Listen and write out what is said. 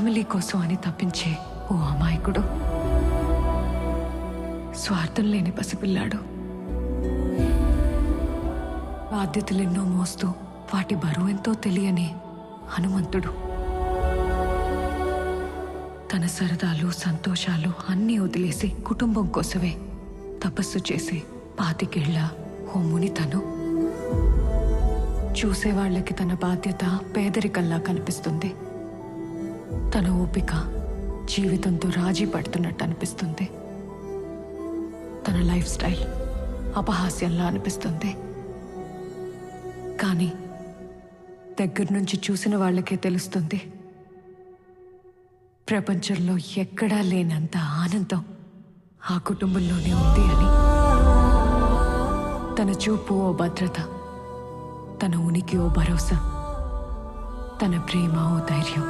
Family కోసం అని తప్పించే ఓ అమాయకుడు, స్వార్థం లేని పసిపిల్లాడు. బాధ్యతలెన్నో మోస్తూ వాటి బరువెంతో తెలియని హనుమంతుడు. తన సరదాలు సంతోషాలు అన్నీ వదిలేసి కుటుంబం కోసమే తపస్సు చేసి 25 ఏళ్ల ఓ ముని తను. చూసేవాళ్లకి తన బాధ్యత పేదరికంలా కనిపిస్తుంది. తన ఓపిక జీవితంతో రాజీ పడుతున్నట్టు అనిపిస్తుంది. తన లైఫ్ స్టైల్ అపహాస్యంలా అనిపిస్తుంది. కానీ దగ్గర నుంచి చూసిన వాళ్ళకే తెలుస్తుంది, ప్రపంచంలో ఎక్కడా లేనంత ఆనందం ఆ కుటుంబంలోనే ఉంది అని. తన చూపు ఓ భద్రత, తన ఉనికి ఓ భరోసా, తన ప్రేమ ఓ ధైర్యం.